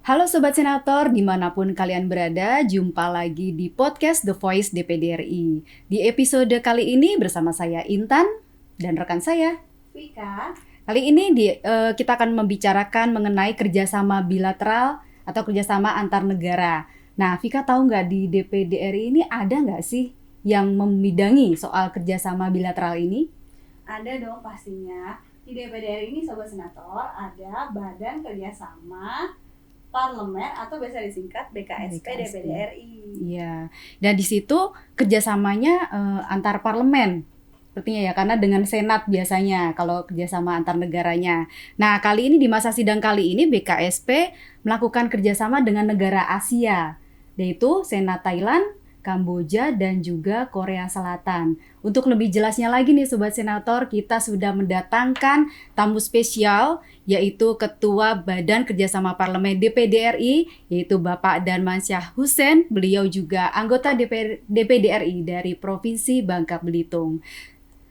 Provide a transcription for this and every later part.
Halo Sobat Senator, dimanapun kalian berada, jumpa lagi di podcast The Voice DPD RI. Di episode kali ini bersama saya Intan dan rekan saya Vika. Kali ini kita akan membicarakan mengenai kerjasama bilateral atau kerjasama antar negara. Nah, Vika tahu nggak di DPD RI ini ada nggak sih yang membidangi soal kerjasama bilateral ini? Ada dong pastinya. Di DPD RI ini Sobat Senator ada Badan Kerjasama Parlemen atau biasa disingkat BKSP DPD RI. Iya. Dan di situ kerjasamanya antar parlemen. Sepertinya ya, karena dengan Senat biasanya kalau kerjasama antar negaranya. Nah, kali ini di masa sidang kali ini BKSP melakukan kerjasama dengan negara Asia, yaitu Senat Thailand, Kamboja, dan juga Korea Selatan. Untuk lebih jelasnya lagi nih Sobat Senator, kita sudah mendatangkan tamu spesial, yaitu Ketua Badan Kerjasama Parlemen DPD RI, yaitu Bapak Darmansyah Hussein. Beliau juga anggota DPD RI dari Provinsi Bangka Belitung.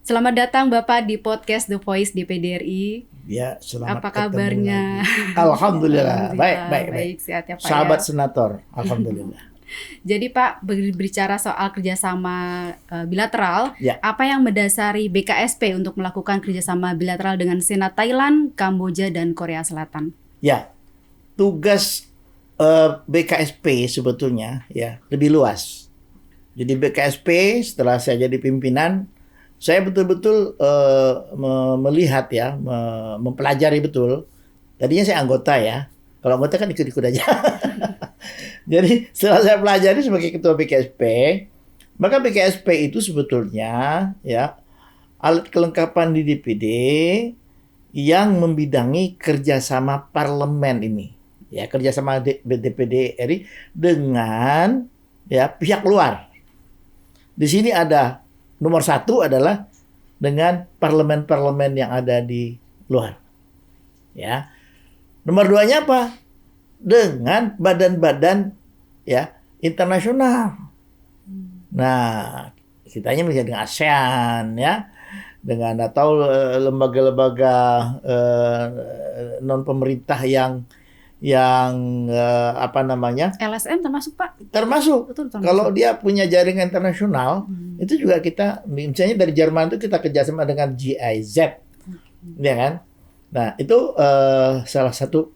Selamat datang Bapak di podcast The Voice DPD RI. Ya, selamat Apa kabarnya? Alhamdulillah. Baik. Sehat ya Pak. Sahabat ya? Senator, alhamdulillah. Jadi Pak, berbicara soal kerjasama bilateral, Ya. apa yang mendasari BKSP untuk melakukan kerjasama bilateral dengan Senat Thailand, Kamboja, dan Korea Selatan? Ya, tugas BKSP sebetulnya ya lebih luas. Jadi BKSP setelah saya jadi pimpinan, saya betul-betul melihat ya, mempelajari betul. Tadinya saya anggota ya. Kalau anggota kan ikut-ikut aja. Jadi setelah saya pelajari sebagai ketua BKSP, maka BKSP itu sebetulnya ya alat kelengkapan di DPD yang membidangi kerjasama parlemen ini, ya kerjasama DPD RI dengan ya pihak luar. Di sini ada nomor satu adalah dengan parlemen-parlemen yang ada di luar, ya. Nomor duanya apa? Dengan badan-badan ya internasional. Nah, kitanya bisa dengan ASEAN ya, dengan atau lembaga-lembaga non pemerintah yang apa namanya? LSM termasuk Pak? Termasuk. Betul, termasuk. Kalau dia punya jaringan internasional, itu juga kita, misalnya dari Jerman itu kita kerjasama dengan GIZ, ya kan? Nah, itu salah satu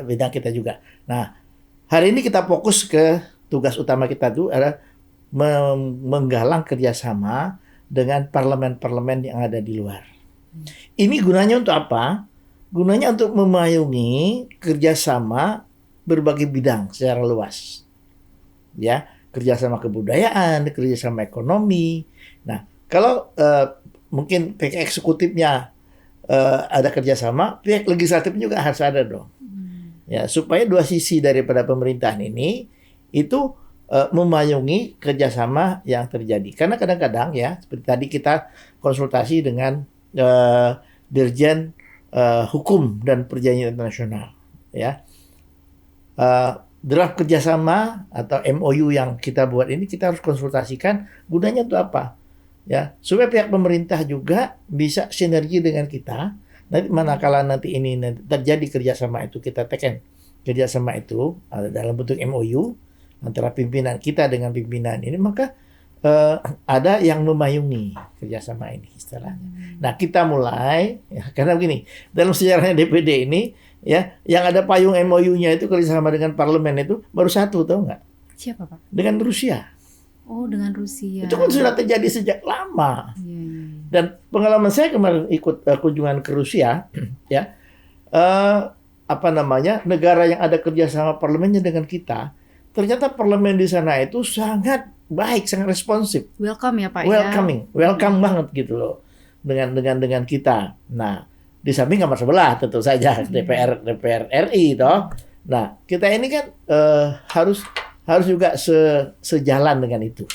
bidang kita juga. Nah, hari ini kita fokus ke tugas utama kita itu adalah menggalang kerjasama dengan parlemen-parlemen yang ada di luar. Ini gunanya untuk apa? Gunanya untuk memayungi kerjasama berbagai bidang secara luas. Ya, kerjasama kebudayaan, kerjasama ekonomi. Nah, kalau mungkin pihak eksekutifnya ada kerjasama, pihak legislatif juga harus ada dong. Ya, supaya dua sisi daripada pemerintahan ini itu memayungi kerjasama yang terjadi. Karena kadang-kadang ya, seperti tadi kita konsultasi dengan Dirjen Hukum dan Perjanjian Internasional, ya. Draft kerjasama atau MOU yang kita buat ini kita harus konsultasikan gunanya untuk apa? Ya, supaya pihak pemerintah juga bisa sinergi dengan kita. Nanti manakala nanti ini terjadi kerjasama itu, kita teken kerjasama itu dalam bentuk MOU antara pimpinan kita dengan pimpinan ini, maka ada yang memayungi kerjasama ini istilahnya. Nah, kita mulai ya, karena begini, dalam sejarahnya DPD ini ya, yang ada payung MOU-nya itu kerjasama dengan parlemen itu baru satu, tahu nggak? Siapa Pak? Dengan Rusia. Oh, dengan Rusia. Itu kan sudah terjadi sejak lama. Iya. Dan pengalaman saya kemarin ikut kunjungan ke Rusia, ya, apa namanya, negara yang ada kerjasama parlemennya dengan kita, ternyata parlemen di sana itu sangat baik, sangat responsif, Welcome ya Pak welcome banget gitu loh dengan kita. Nah, di samping kamar sebelah tentu saja DPR RI toh. Nah, kita ini kan harus juga sejalan dengan itu.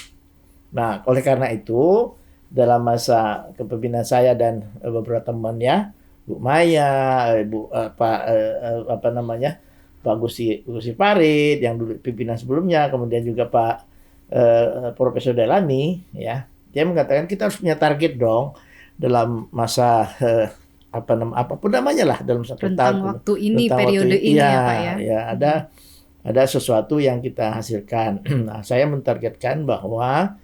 Nah, oleh karena itu dalam masa kepemimpinan saya dan beberapa temannya, Bu Maya, apa namanya, Pak Gusi Farid yang dulu pimpinan sebelumnya, kemudian juga Pak Profesor Delani, ya, dia mengatakan kita harus punya target dong dalam masa apapun namanya lah dalam satu Rentang tahun. waktu ini, Rentang periode waktu, ini ya, ya Pak ya. ya ada sesuatu yang kita hasilkan. Nah, saya mentargetkan bahwa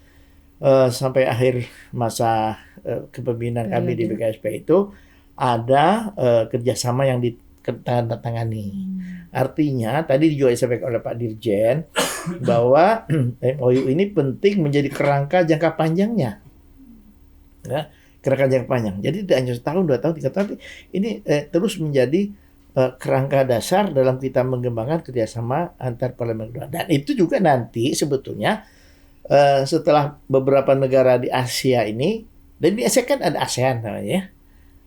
sampai akhir masa kepemimpinan kami di Periode. BKSP itu ada kerjasama yang ditandatangani. Artinya tadi juga disampaikan oleh Pak Dirjen bahwa MOU ini penting menjadi kerangka jangka panjangnya, ya, kerangka jangka panjang. Jadi tidak hanya setahun, 2 tahun, 3 tahun, tapi ini terus menjadi kerangka dasar dalam kita mengembangkan kerjasama antar parlemen. Dan itu juga nanti sebetulnya setelah beberapa negara di Asia ini, dan di Asia kan ada ASEAN namanya,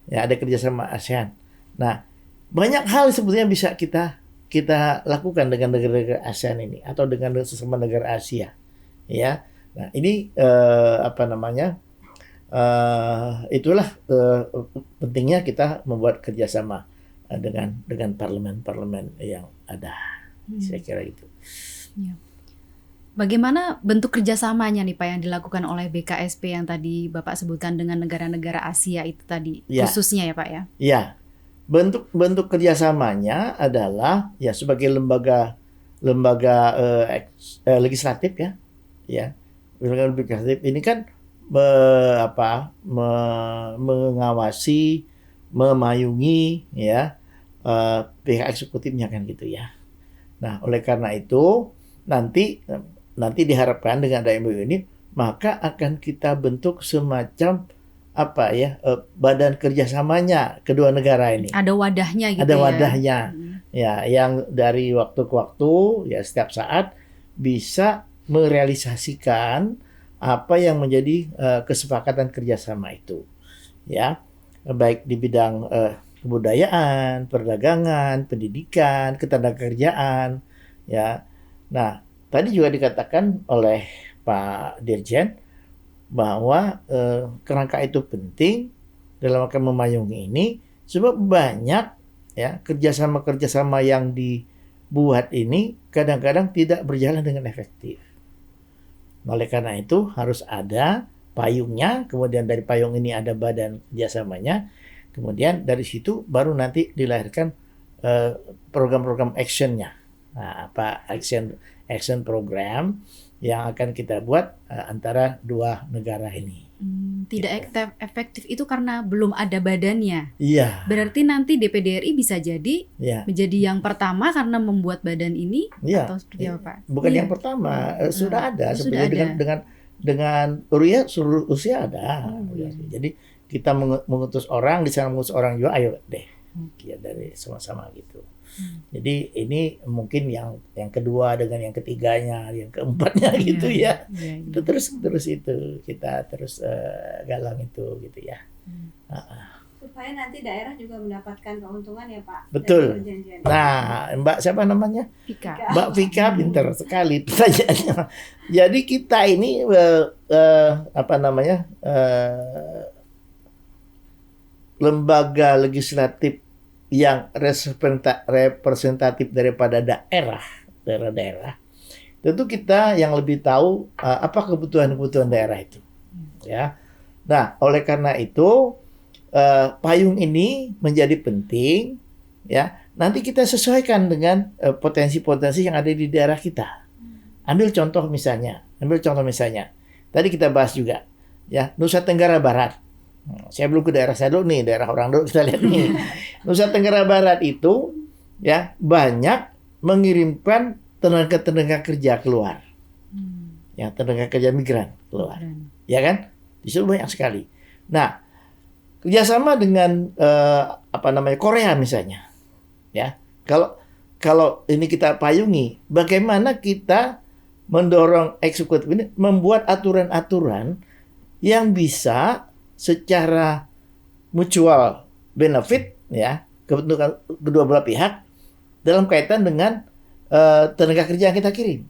ya ada kerjasama ASEAN. Nah, banyak hal sebetulnya bisa kita lakukan dengan negara-negara ASEAN ini atau dengan sesama negara Asia, ya. Nah, ini itulah pentingnya kita membuat kerjasama dengan parlemen-parlemen yang ada. Saya kira itu. Ya. Bagaimana bentuk kerjasamanya nih Pak yang dilakukan oleh BKSP yang tadi Bapak sebutkan dengan negara-negara Asia itu tadi, Ya. khususnya ya Pak ya? Ya, bentuk kerjasamanya adalah ya sebagai lembaga legislatif, ya lembaga legislatif ini kan mengawasi, memayungi, ya pihak eksekutifnya kan gitu ya. Nah, oleh karena itu nanti diharapkan dengan ada MOU ini maka akan kita bentuk semacam badan kerjasamanya kedua negara ini. Ada wadahnya gitu Ada ya? wadahnya, ya, yang dari waktu ke waktu, ya setiap saat bisa merealisasikan apa yang menjadi kesepakatan kerjasama itu, ya, baik di bidang kebudayaan, perdagangan, pendidikan, ketenagakerjaan, ya. Nah, tadi juga dikatakan oleh Pak Dirjen bahwa kerangka itu penting dalam rangka memayungi ini sebab banyak ya kerjasama yang dibuat ini kadang-kadang tidak berjalan dengan efektif. Oleh karena itu harus ada payungnya, kemudian dari payung ini ada badan kerjasamanya, kemudian dari situ baru nanti dilahirkan program-program actionnya. Nah, action program yang akan kita buat antara dua negara ini. Tidak efektif itu karena belum ada badannya. Iya. Berarti nanti DPD RI bisa jadi Iya. menjadi yang pertama karena membuat badan ini, Iya. atau seperti apa Pak? Bukan Iya. yang pertama, sudah ada Sudah sebenarnya ada. dengan seluruh usia ada. iya. Jadi kita mengutus orang, di sana mengutus orang juga, ayo deh, ya dari sama-sama gitu. Jadi ini mungkin yang kedua dengan yang ketiganya, yang keempatnya gitu ya. Iya. Itu terus itu kita terus galang itu gitu ya. Supaya nanti daerah juga mendapatkan keuntungan ya Pak. Betul. Dari perjanjian ini. Nah, Mbak siapa namanya? Vika. Mbak Vika pinter sekali pertanyaannya. Jadi kita ini lembaga legislatif yang representatif daripada daerah-daerah. Tentu kita yang lebih tahu apa kebutuhan daerah itu. Ya. Nah, oleh karena itu payung ini menjadi penting, ya. Nanti kita sesuaikan dengan potensi-potensi yang ada di daerah kita. Ambil contoh misalnya. Tadi kita bahas juga, ya, Nusa Tenggara Barat. Saya belum ke daerah saya dulu nih, daerah orang dulu kita lihat nih. Nusa Tenggara Barat itu, ya, banyak mengirimkan tenaga kerja keluar, ya, tenaga kerja migran keluar, ya kan? Di situ banyak sekali. Nah, kerjasama dengan Korea misalnya, ya. Kalau ini kita payungi, bagaimana kita mendorong eksekutif ini membuat aturan-aturan yang bisa secara mutual benefit, ya, keuntungan kedua belah pihak dalam kaitan dengan tenaga kerja yang kita kirim,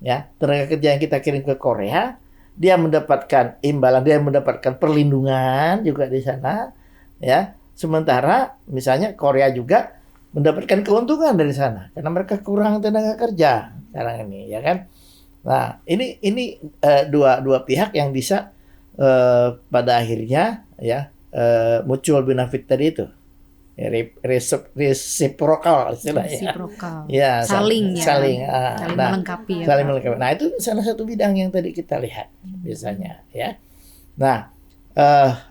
ya, tenaga kerja yang kita kirim ke Korea, dia mendapatkan imbalan, dia mendapatkan perlindungan juga di sana, ya, sementara misalnya Korea juga mendapatkan keuntungan dari sana karena mereka kurang tenaga kerja sekarang ini, ya kan? Nah, ini dua pihak yang bisa pada akhirnya, ya, mutual benefit tadi itu. Ya, reciprocal istilahnya. Reciprocal. Ya, saling saling melengkapi ya. Saling Pak. melengkapi. Nah, itu salah satu bidang yang tadi kita lihat biasanya ya. Nah,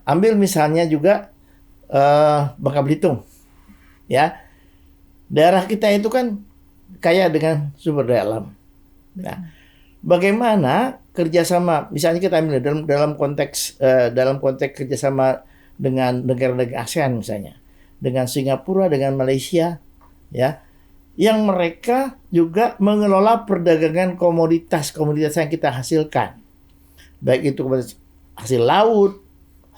ambil misalnya juga Bangka Belitung. Ya. Daerah kita itu kan kaya dengan sumber daya alam. Nah, bagaimana kerjasama, misalnya kita ambil dalam konteks kerjasama dengan negara-negara ASEAN misalnya, dengan Singapura, dengan Malaysia, ya, yang mereka juga mengelola perdagangan komoditas yang kita hasilkan, baik itu hasil laut,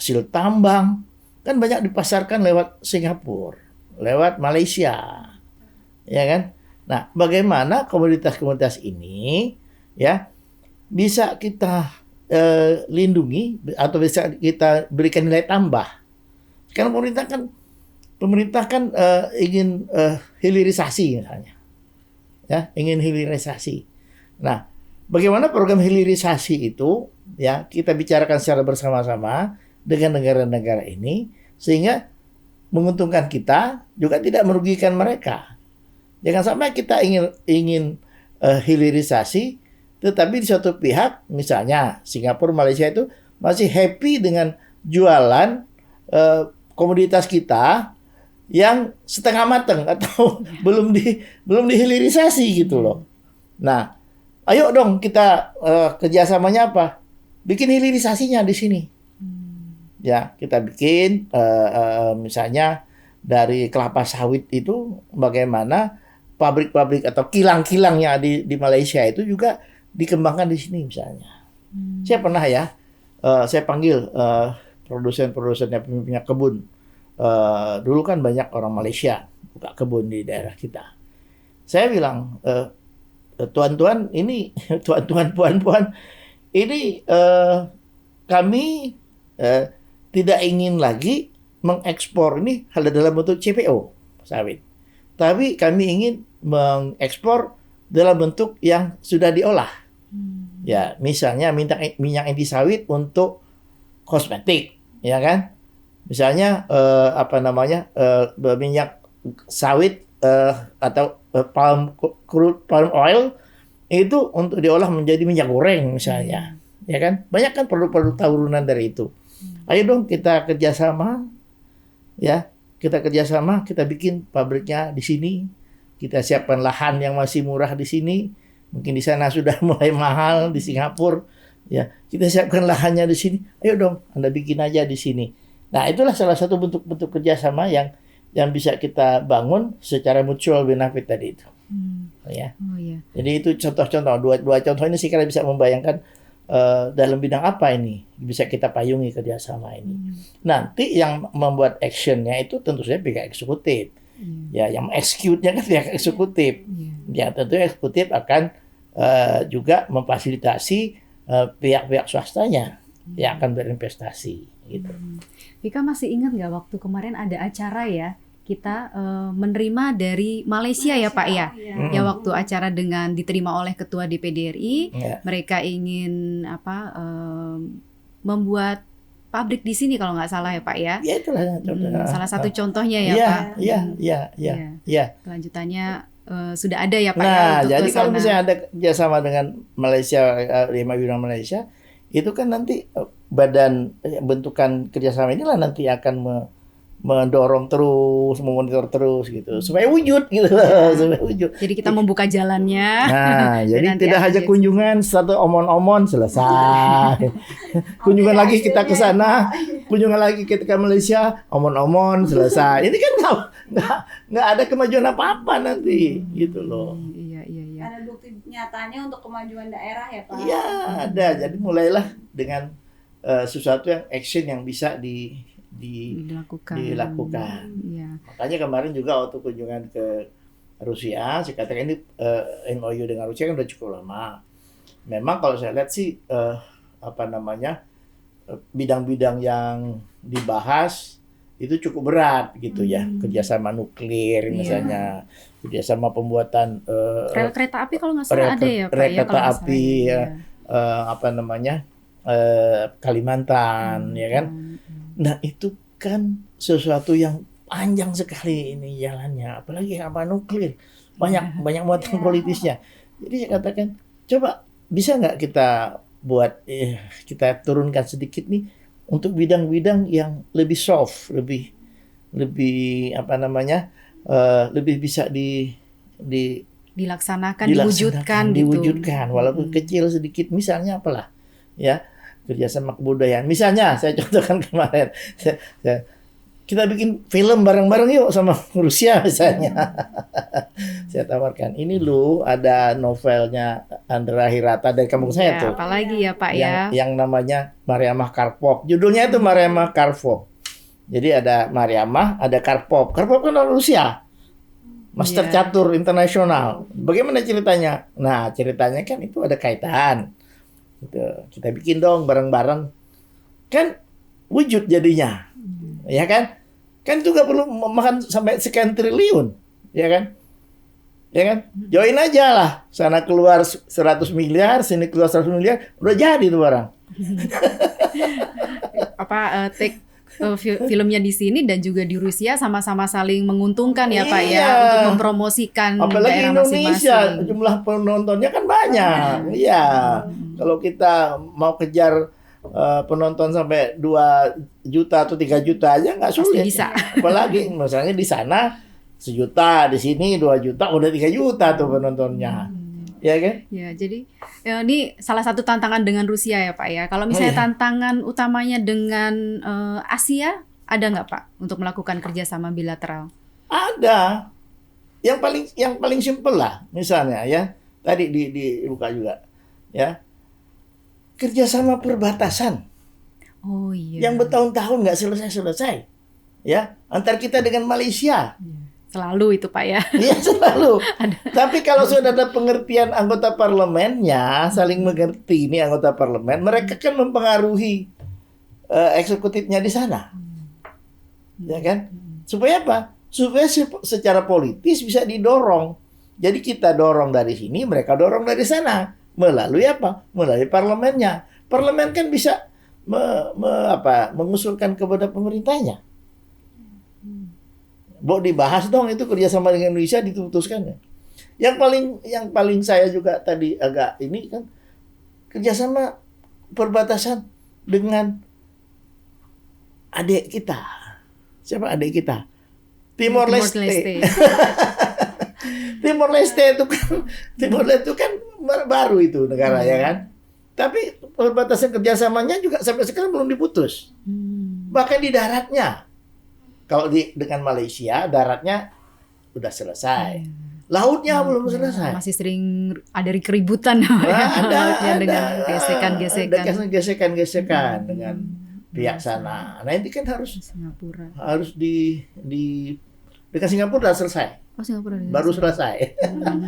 hasil tambang, kan banyak dipasarkan lewat Singapura, lewat Malaysia, ya kan? Nah, bagaimana komoditas-komoditas ini, ya, bisa kita lindungi atau bisa kita berikan nilai tambah? Karena pemerintah kan ingin hilirisasi misalnya, ya, ingin hilirisasi. Nah, bagaimana program hilirisasi itu, ya, kita bicarakan secara bersama-sama dengan negara-negara ini sehingga menguntungkan kita juga tidak merugikan mereka. Jangan sampai kita ingin hilirisasi, tetapi di suatu pihak, misalnya Singapura, Malaysia itu masih happy dengan jualan komoditas kita yang setengah matang atau belum dihilirisasi gitu loh. Nah, ayo dong kita kerjasamanya apa? Bikin hilirisasinya di sini. Ya, kita bikin misalnya dari kelapa sawit itu bagaimana pabrik-pabrik atau kilang-kilangnya di Malaysia itu juga dikembangkan di sini misalnya. Saya pernah ya, saya panggil produsen-produsen yang punya kebun. Dulu kan banyak orang Malaysia buka kebun di daerah kita. Saya bilang, tuan-tuan ini, tuan-tuan, puan-puan, ini kami tidak ingin lagi mengekspor ini hal dalam bentuk CPO sawit. Tapi kami ingin mengekspor dalam bentuk yang sudah diolah. Ya, misalnya minyak inti sawit untuk kosmetik, ya kan? Misalnya minyak sawit atau palm oil itu untuk diolah menjadi minyak goreng misalnya, ya kan? Banyak kan produk-produk turunan dari itu. Ayo dong kita kerjasama, ya, kita bikin pabriknya di sini, kita siapkan lahan yang masih murah di sini. Mungkin di sana sudah mulai mahal di Singapura, ya. Kita siapkan lahannya di sini. Ayo dong, Anda bikin aja di sini. Nah, itulah salah satu bentuk kerjasama yang bisa kita bangun secara mutual benefit tadi itu. Ya. Oh, iya. Jadi itu contoh-contoh. Dua contoh ini sih kalian bisa membayangkan dalam bidang apa ini bisa kita payungi kerjasama ini. Nanti yang membuat actionnya itu tentu saja pihak eksekutif. Ya, yang execute-nya kan pihak eksekutif. Ya, tentu eksekutif akan juga memfasilitasi pihak-pihak swastanya yang akan berinvestasi gitu. Vika masih ingat nggak waktu kemarin ada acara ya, kita menerima dari Malaysia ya Pak ya? Ya, waktu acara dengan diterima oleh Ketua DPD RI, mereka ingin membuat pabrik di sini kalau nggak salah ya Pak ya? Ya, itulah salah satu contohnya ya Pak. Iya. Kelanjutannya sudah ada ya Pak nah, ya untuk jadi kesana. kalau misalnya ada kerjasama dengan Malaysia, Lima Bidang Malaysia, itu kan nanti badan bentukan kerjasama inilah nanti akan mendorong terus, memonitor terus gitu, supaya wujud gitu, supaya wujud. Jadi kita membuka jalannya. Nah, jadi tidak hanya kunjungan satu omon-omon selesai. Kunjungan lagi kita ke sana, kunjungan lagi kita ke Malaysia, omon-omon selesai. Ini kan nggak ada kemajuan apa-apa nanti, gitu loh. Iya. Ada bukti nyatanya untuk kemajuan daerah ya Pak? Iya, ada. Jadi mulailah dengan sesuatu yang action yang bisa dilakukan. Iya. Makanya kemarin juga waktu kunjungan ke Rusia, saya katakan ini MOU dengan Rusia kan udah cukup lama. Memang kalau saya lihat sih bidang-bidang yang dibahas itu cukup berat gitu ya, kerjasama nuklir misalnya, kerjasama pembuatan rel kereta api kalau nggak salah ada ya Pak ya? Kereta api Kalimantan ya kan. Nah, itu kan sesuatu yang panjang sekali ini jalannya, apalagi apa nuklir, banyak muatan politisnya. Jadi saya katakan, coba bisa nggak kita buat kita turunkan sedikit nih untuk bidang-bidang yang lebih soft, lebih apa namanya, lebih bisa dilaksanakan, diwujudkan gitu. diwujudkan walaupun kecil sedikit, misalnya apalah ya, kerjasama kebudayaan misalnya. Saya contohkan kemarin, kita bikin film bareng-bareng yuk sama Rusia misalnya. Saya tawarkan, ini loh ada novelnya Andra Hirata dari kampung saya tuh, apalagi ya Pak ya, yang namanya Mariamah Karpov, judulnya itu Mariamah Karpov. Jadi ada Mariamah, ada Karpov. Karpov kan orang Rusia, master catur internasional. Bagaimana ceritanya? Nah, ceritanya kan itu ada kaitan. Gitu. Kita bikin dong bareng-bareng. Kan wujud jadinya. Ya kan? Kan itu gak perlu makan sampai sekian triliun. Ya kan? Ya kan? Join aja lah. Sana keluar 100 miliar, sini keluar 100 miliar, udah jadi tuh barang. Filmnya di sini dan juga di Rusia sama-sama saling menguntungkan ya Pak ya, untuk mempromosikan apalagi daerah Indonesia masing-masing. jumlah penontonnya kan banyak. Iya. Kalau kita mau kejar penonton sampai 2 juta atau 3 juta aja nggak sulit. Pasti bisa. Apalagi misalnya di sana 1 juta, di sini 2 juta, udah 3 juta tuh penontonnya. Ya kan? Ya, jadi ini salah satu tantangan dengan Rusia ya Pak ya. Kalau misalnya tantangan utamanya dengan Asia, ada nggak Pak untuk melakukan kerjasama bilateral? Ada. Yang paling simpel lah, misalnya ya. Tadi dibuka juga, ya. Kerjasama perbatasan. Oh iya. Yang bertahun-tahun nggak selesai-selesai, ya. Antar kita dengan Malaysia. Selalu itu Pak ya. Iya selalu. Tapi kalau sudah ada pengertian anggota parlemennya, saling mengerti ini anggota parlemen, mereka kan mempengaruhi eksekutifnya di sana, ya kan? Supaya apa? Supaya secara politis bisa didorong. Jadi kita dorong dari sini, mereka dorong dari sana. Melalui apa? Melalui parlemennya. Parlemen kan bisa mengusulkan kepada pemerintahnya. Dibahas dong itu kerjasama dengan Indonesia, diputuskan. Yang paling saya juga tadi agak ini kan kerjasama perbatasan dengan adik kita. Siapa adik kita? Timor Leste. Timor Leste itu kan baru itu negara ya kan. Tapi perbatasan kerjasamanya juga sampai sekarang belum diputus. Bahkan di daratnya. Kalau dengan Malaysia, daratnya udah selesai. Lautnya belum selesai. Masih sering ada keributan ada dengan gesekan dengan pihak sana. Nah, ini kan harus Singapura. Harus dengan Singapura udah selesai. Oh, Singapura baru selesai.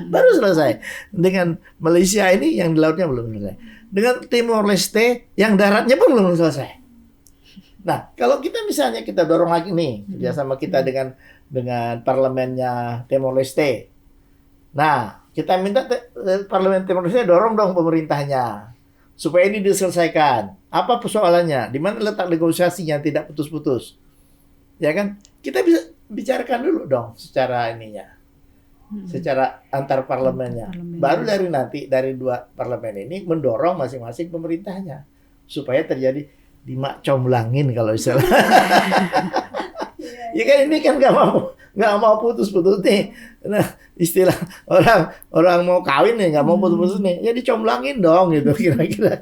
Baru selesai. Dengan Malaysia ini yang di lautnya belum selesai. Dengan Timor Leste yang daratnya pun belum selesai. Nah, kalau kita misalnya kita dorong lagi nih kerjasama kita dengan parlemennya Timor Leste. Nah, kita minta parlemen Timor Leste dorong dong pemerintahnya supaya ini diselesaikan. Apa persoalannya? Di mana letak negosiasinya tidak putus-putus? Ya kan? Kita bisa bicarakan dulu dong secara ininya. Secara antar parlemennya. Baru dari 2 parlemen ini mendorong masing-masing pemerintahnya supaya terjadi dimakcomlangin kalau istilah. Ya kan ini kan nggak mau putus-putus nih. Nah, istilah orang mau kawin nih nggak mau putus-putus nih. Ya dicomlangin dong gitu kira-kira.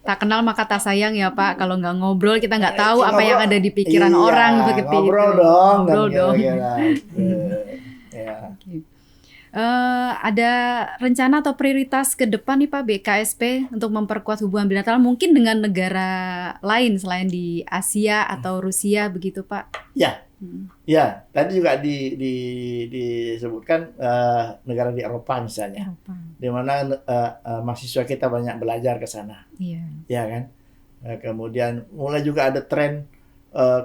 Tak kenal maka tak sayang ya Pak. Kalau nggak ngobrol kita nggak tahu apa yang ada di pikiran orang begitu. Ngobrol dong. Ngobrol dong. Ya. Ada rencana atau prioritas ke depan nih Pak BKSP untuk memperkuat hubungan bilateral mungkin dengan negara lain selain di Asia atau Rusia begitu Pak? Ya, tadi juga disebutkan negara di Eropa misalnya, di mana mahasiswa kita banyak belajar ke sana, ya kan. Kemudian mulai juga ada tren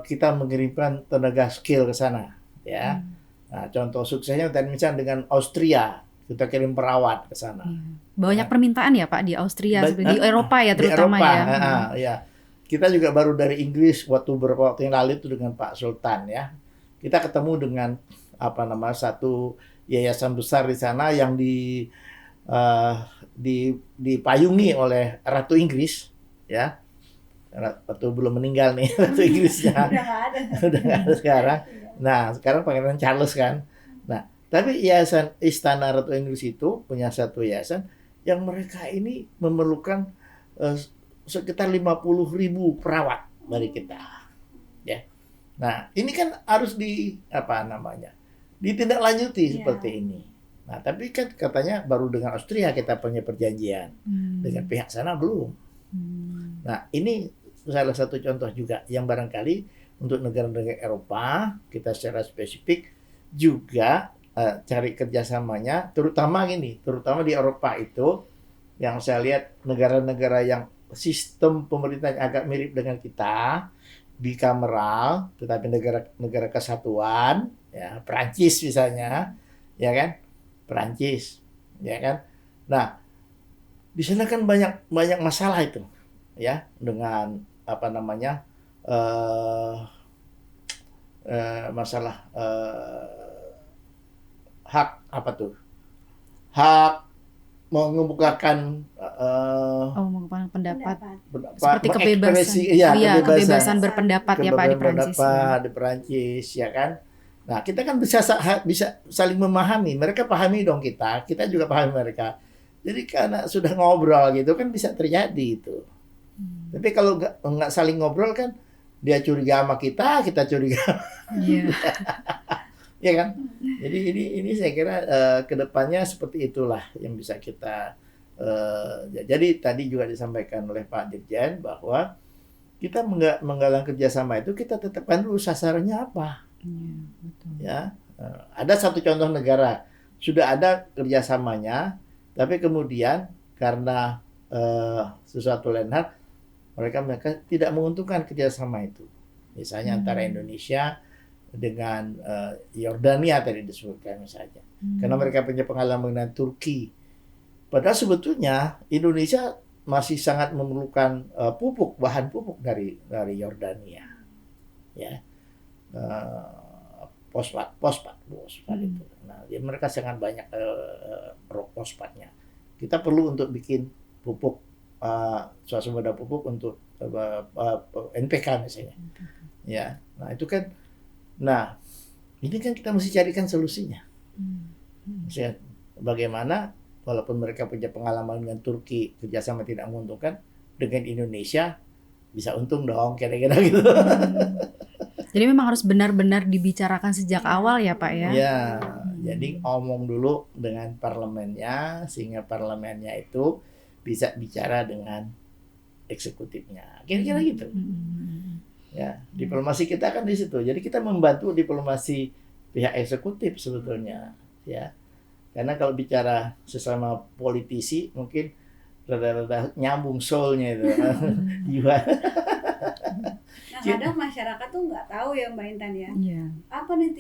kita mengirimkan tenaga skill ke sana, ya. Nah, contoh suksesnya tadi misalnya dengan Austria, kita kirim perawat ke sana. Banyak permintaan ya Pak di Austria, di Eropa ya terutama di Eropa, ya. Ya. kita juga baru dari Inggris beberapa waktu yang lalu itu dengan Pak Sultan ya. Kita ketemu dengan satu yayasan besar di sana yang eh, dipayungi oleh Ratu Inggris ya. Waktu belum meninggal nih Ratu Inggrisnya. Udah nggak ada. Udah nggak ada sekarang. Nah, sekarang Pangeran Charles kan. Nah, tapi yayasan Istana Ratu Inggris itu punya satu yayasan yang mereka ini memerlukan sekitar 50.000 perawat dari kita. Ya. Nah, ini kan harus ditindaklanjuti Iya. seperti ini. Nah, tapi kan katanya baru dengan Austria kita punya perjanjian. Dengan pihak sana belum. Nah, ini salah satu contoh juga yang barangkali untuk negara-negara Eropa kita secara spesifik juga cari kerjasamanya, terutama di Eropa itu yang saya lihat negara-negara yang sistem pemerintahnya agak mirip dengan kita, bikameral, tetapi negara kesatuan, ya Prancis misalnya, ya kan, Prancis, ya kan. Nah, di sana kan banyak masalah itu, ya, dengan masalah hak hak mengemukakan Mengungkapkan pendapat. Pendapat. Seperti kebebasan. kebebasan Kebebasan berpendapat ya Pak di Prancis. berpendapat di Prancis, ya kan. Nah, kita kan bisa saling memahami. Mereka pahami dong kita juga pahami mereka. Jadi karena sudah ngobrol gitu kan bisa terjadi itu. Tapi kalau nggak saling ngobrol kan dia curiga sama kita curiga. Iya. Ya kan? Jadi ini saya kira kedepannya seperti itulah yang bisa kita. Jadi tadi juga disampaikan oleh Pak Dirjen bahwa kita menggalang kerjasama itu kita tetapkan dulu sasarannya apa. Iya, betul. Ya, ada satu contoh negara sudah ada kerjasamanya, tapi kemudian karena sesuatu lain hal mereka tidak menguntungkan kerjasama itu. Misalnya antara Indonesia dengan Yordania tadi disebutkan misalnya, karena mereka punya pengalaman dengan Turki. Padahal sebetulnya Indonesia masih sangat memerlukan bahan pupuk dari Yordania, ya. Fosfat itu. Nah, jadi mereka sangat banyak fosfatnya. Kita perlu untuk bikin pupuk swasembada pupuk untuk NPK misalnya. Ya. Nah, itu kan ini kan kita mesti carikan solusinya. Misalnya, bagaimana walaupun mereka punya pengalaman dengan Turki kerjasama tidak menguntungkan, dengan Indonesia bisa untung dong kira-kira gitu. Jadi memang harus benar-benar dibicarakan sejak awal ya Pak ya. Ya, jadi ngomong dulu dengan parlemennya sehingga parlemennya itu bisa bicara dengan eksekutifnya. Kira-kira gitu. Ya, diplomasi kita kan di situ. Jadi kita membantu diplomasi pihak eksekutif sebetulnya, ya. Karena kalau bicara sesama politisi mungkin rada-rada nyambung soulnya itu. Nah, kadang masyarakat tuh nggak tahu ya Mbak Intan ya. Iya. Apa nih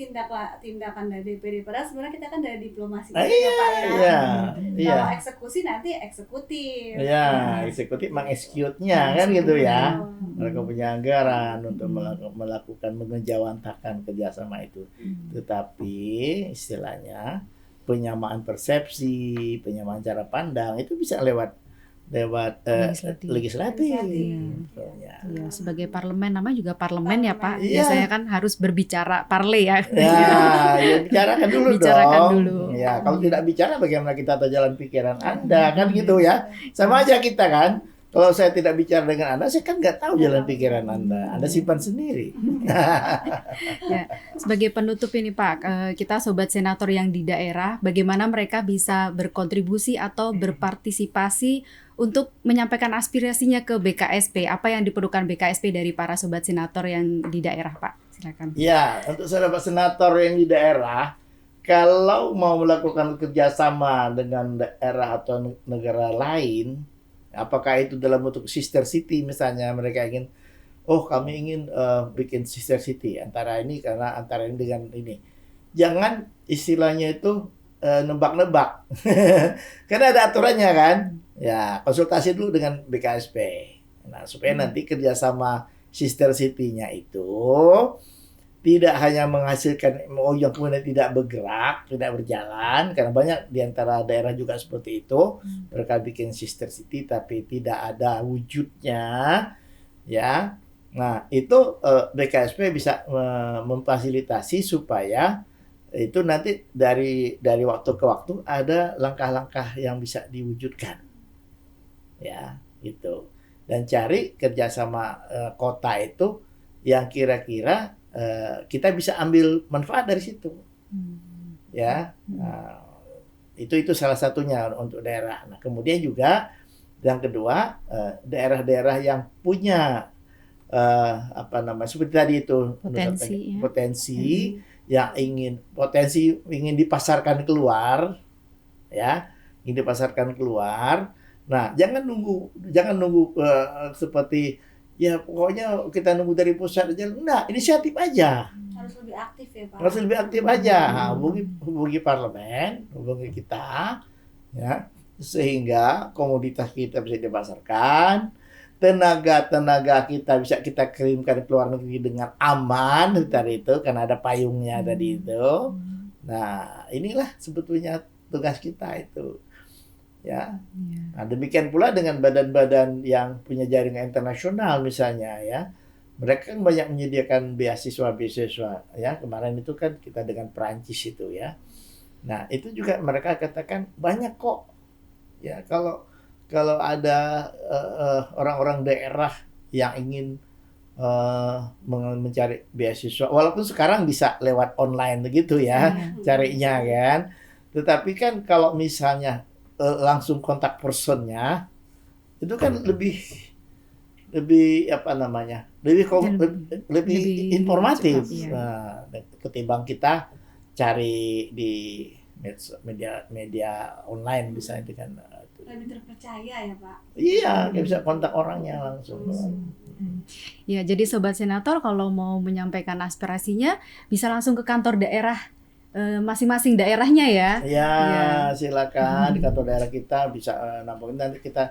tindakan dari DPD? Padahal sebenarnya kita kan dari diplomasi Ah, ya Pak ya. iya. Kalau eksekusi nanti eksekutif. Ya, eksekutif mengeksekutnya kan gitu ya. Oh. Mereka punya anggaran untuk melakukan mengejawantakan kerjasama itu. Tetapi istilahnya penyamaan persepsi, penyamaan cara pandang itu bisa lewat legislatif. Iya, sebagai parlemen, namanya juga parlemen ya Pak. Iya. Biasanya kan harus berbicara parle ya. Ya bicarakan dulu Bicarakan dong. dulu. Ya, kalau tidak bicara bagaimana kita tahu jalan pikiran Anda kan gitu ya. Sama aja kita kan. Kalau saya tidak bicara dengan Anda, saya kan nggak tahu jalan pikiran Anda. Anda simpan sendiri. Ya, sebagai penutup ini Pak, kita sobat senator yang di daerah, bagaimana mereka bisa berkontribusi atau berpartisipasi untuk menyampaikan aspirasinya ke BKSP? Apa yang diperlukan BKSP dari para sobat senator yang di daerah, Pak? Silakan. Ya, untuk sahabat senator yang di daerah, kalau mau melakukan kerjasama dengan daerah atau negara lain, apakah itu dalam bentuk sister city misalnya, mereka ingin, kami ingin bikin sister city antara ini dengan ini. Jangan istilahnya itu nebak-nebak. Karena ada aturannya kan. Ya, konsultasi dulu dengan BKSP. Nah, supaya nanti kerjasama sister city-nya itu tidak hanya menghasilkan MOU yang kemudian tidak bergerak, tidak berjalan, karena banyak di antara daerah juga seperti itu, mereka bikin sister city tapi tidak ada wujudnya, ya. Nah, itu BKSP bisa memfasilitasi supaya itu nanti dari waktu ke waktu ada langkah-langkah yang bisa diwujudkan, ya, gitu. Dan cari kerjasama kota itu yang kira-kira kita bisa ambil manfaat dari situ, ya. Nah, itu salah satunya untuk daerah. Nah, kemudian juga yang kedua, daerah-daerah yang punya seperti tadi itu potensi yang ingin dipasarkan keluar, ya, ingin dipasarkan keluar. Nah, jangan nunggu seperti ya pokoknya kita nunggu dari pusat aja. Enggak, inisiatif aja. Harus lebih aktif ya Pak. Harus lebih aktif aja. Nah, hubungi parlemen, hubungi kita, ya, sehingga komoditas kita bisa dipasarkan, tenaga kita bisa kita kirimkan ke luar negeri dengan aman tadi itu, karena ada payungnya tadi itu. Nah, inilah sebetulnya tugas kita itu. Ya, nah, demikian pula dengan badan-badan yang punya jaringan internasional misalnya, ya, mereka kan banyak menyediakan beasiswa, ya, kemarin itu kan kita dengan Perancis itu, ya. Nah, itu juga mereka katakan banyak kok, ya, kalau ada orang-orang daerah yang ingin mencari beasiswa, walaupun sekarang bisa lewat online begitu ya, carinya kan, tetapi kan kalau misalnya langsung kontak personnya itu kan lebih informatif, cepat, ketimbang kita cari di media online misalnya dengan lebih terpercaya ya Pak. Iya, kita bisa kontak orangnya langsung. Ya, jadi Sobat Senator kalau mau menyampaikan aspirasinya bisa langsung ke kantor daerah masing-masing daerahnya ya. Ya, silakan di kantor daerah kita bisa nampung, nanti kita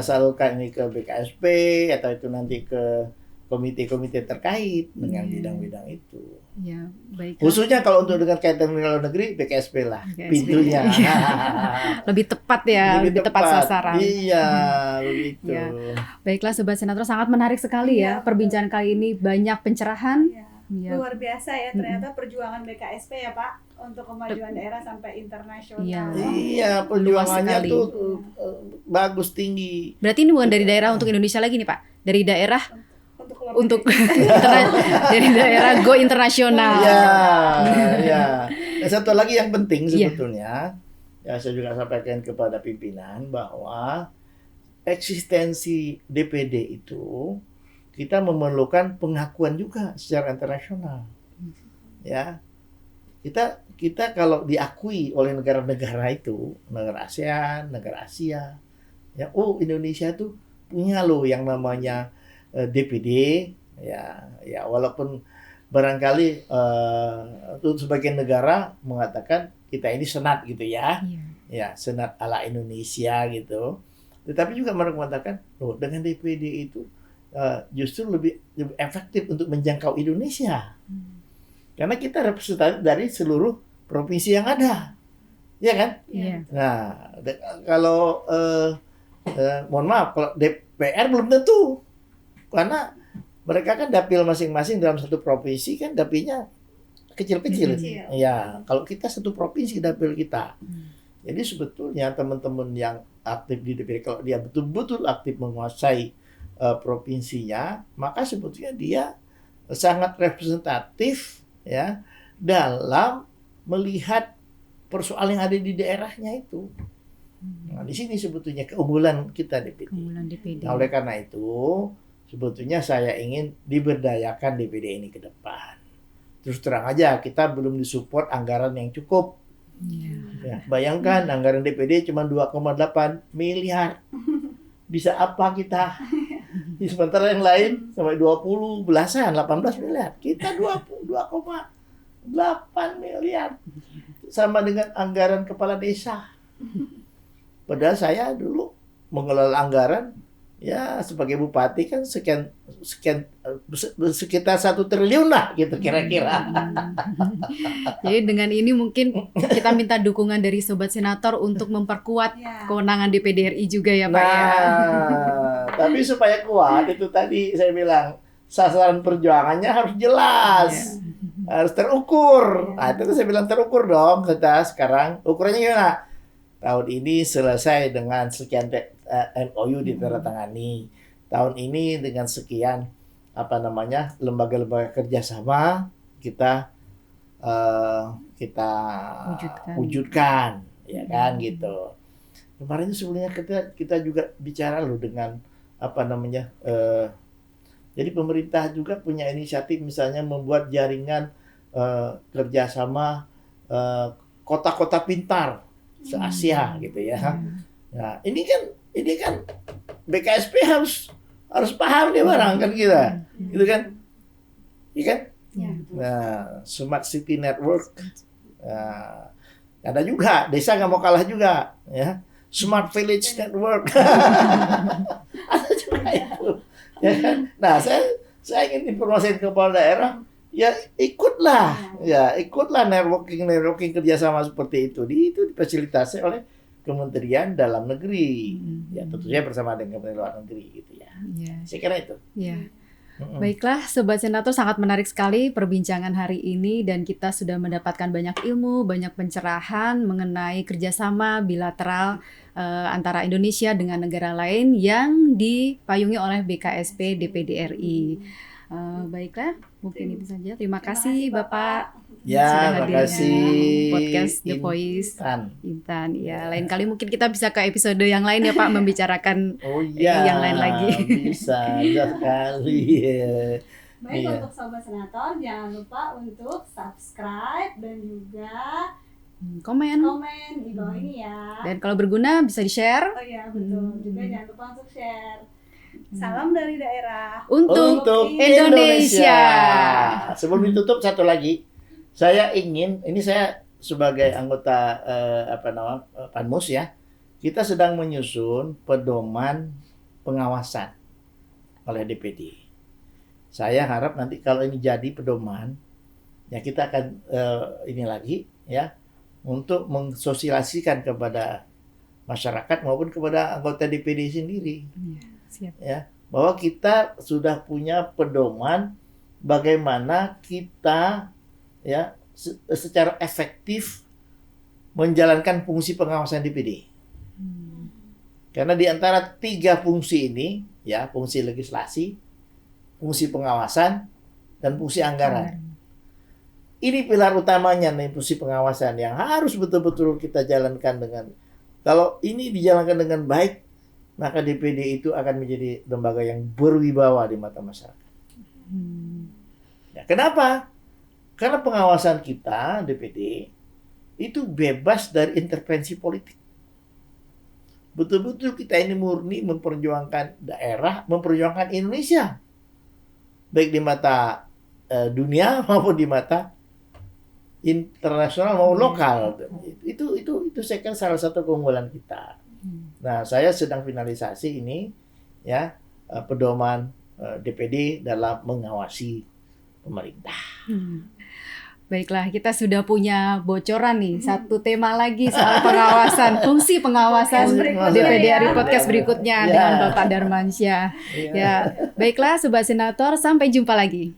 salurkan ini ke BKSP atau itu nanti ke komite-komite terkait dengan bidang-bidang itu. Ya, baik. Khususnya kalau untuk dengan kaitan dengan luar negeri, BKSP lah pintunya. Lebih tepat ya, lebih tepat sasaran. Iya, begitu. Ya. Baiklah Sobat Senator, sangat menarik sekali ya perbincangan kali ini, banyak pencerahan. Ya. Luar biasa ya ternyata perjuangan BKSP ya Pak untuk kemajuan daerah sampai internasional. Iya, perjuangannya tuh bagus, tinggi. Berarti ini bukan dari daerah untuk Indonesia lagi nih Pak, dari daerah untuk dari daerah go internasional. Ya. Dan satu lagi yang penting sebetulnya, ya saya juga sampaikan kepada pimpinan bahwa eksistensi DPD itu kita memerlukan pengakuan juga secara internasional. Ya. Kita kalau diakui oleh negara-negara itu, negara ASEAN, negara Asia, ya, Indonesia tuh punya loh yang namanya DPD, ya walaupun barangkali untuk sebagian negara mengatakan kita ini senat gitu ya, ya senat ala Indonesia gitu. Tetapi juga mereka mengatakan loh dengan DPD itu justru lebih efektif untuk menjangkau Indonesia, karena kita representatif dari seluruh provinsi yang ada, ya kan? Nah, kalau mohon maaf, kalau DPR belum tentu. Karena mereka kan dapil masing-masing dalam satu provinsi kan dapilnya kecil-kecil. Ya, kalau kita satu provinsi dapil kita. Jadi sebetulnya teman-teman yang aktif di DPR, kalau dia betul-betul aktif menguasai provinsinya, maka sebetulnya dia sangat representatif ya dalam melihat persoalan yang ada di daerahnya itu. Nah, di sini sebetulnya keunggulan kita DPD. Nah, oleh karena itu sebetulnya saya ingin diberdayakan DPD ini ke depan. Terus terang aja, kita belum disupport anggaran yang cukup. Ya, bayangkan anggaran DPD cuma 2,8 miliar. Bisa apa kita? Sementara yang lain sampai 20 belasan, 18 miliar. Kita 22,8 miliar. Sama dengan anggaran kepala desa. Padahal saya dulu mengelola anggaran ya sebagai bupati kan sekian sekitar 1 triliun lah gitu kira-kira. Jadi dengan ini mungkin kita minta dukungan dari Sobat Senator untuk memperkuat Ya. kewenangan DPD RI juga ya Pak ya. Nah, tapi supaya kuat itu tadi saya bilang sasaran perjuangannya harus jelas, harus terukur. Nah, itu saya bilang terukur dong kita sekarang. Ukurannya gimana? Tahun ini selesai dengan sekian MOU ditandatangani. Tahun ini dengan sekian lembaga-lembaga kerjasama kita wujudkan, ya kan gitu. Kemarin sebelumnya kita juga bicara loh dengan jadi pemerintah juga punya inisiatif misalnya membuat jaringan kerjasama kota-kota pintar se-Asia gitu ya. Nah, ini kan BKSP harus paham nih barang kan kita. Gitu kan? Iya kan? Ya. Nah, Smart City Network. Nah, ada juga desa nggak mau kalah juga ya. Smart Village Network. Ada juga itu. Ya kan? Nah, saya ingin informasikan ke kepala daerah, ya ikutlah networking kerjasama seperti itu. Itu difasilitasi oleh Kementerian Dalam Negeri, ya tentunya bersama dengan Kementerian Luar Negeri gitu ya. Saya kira itu. Ya. Baiklah, Sobat Senator, sangat menarik sekali perbincangan hari ini dan kita sudah mendapatkan banyak ilmu, banyak pencerahan mengenai kerjasama bilateral antara Indonesia dengan negara lain yang dipayungi oleh BKSP DPD RI. Baiklah, mungkin itu saja. Terima kasih Bapak. Ya, sudah terima hadirnya kasih. podcast The Voice. Intan. Ya, lain kali mungkin kita bisa ke episode yang lain ya Pak, membicarakan Oh iya, yang lain lagi. Bisa sekali. Baik, Iya. untuk Sobat Senator, jangan lupa untuk subscribe dan juga komen. komen di bawah ini ya. Dan kalau berguna bisa di-share. Oh iya, betul. Juga jangan lupa untuk share. Salam dari daerah. Untuk Indonesia. Indonesia. Sebelum ditutup satu lagi, saya sebagai anggota Panmus ya, kita sedang menyusun pedoman pengawasan oleh DPD. Saya harap nanti kalau ini jadi pedoman, ya kita akan ini lagi ya untuk mensosialisasikan kepada masyarakat maupun kepada anggota DPD sendiri. Siap. Ya, bahwa kita sudah punya pedoman bagaimana kita ya secara efektif menjalankan fungsi pengawasan DPD. Karena di antara 3 fungsi ini, ya, fungsi legislasi, fungsi pengawasan, dan fungsi anggaran. Ini pilar utamanya nih, fungsi pengawasan yang harus betul-betul kita jalankan dengan, kalau ini dijalankan dengan baik, maka DPD itu akan menjadi lembaga yang berwibawa di mata masyarakat. Ya, kenapa? Karena pengawasan kita, DPD, itu bebas dari intervensi politik. Betul-betul kita ini murni memperjuangkan daerah, memperjuangkan Indonesia. Baik di mata dunia maupun di mata internasional maupun lokal. Itu saya kira salah satu keunggulan kita. Nah, saya sedang finalisasi ini ya pedoman DPD dalam mengawasi pemerintah. Baiklah, kita sudah punya bocoran nih, satu tema lagi soal pengawasan, fungsi pengawasan DPD RI podcast berikutnya dengan Bapak Darmansyah. Ya, baiklah Sobat Senator, sampai jumpa lagi.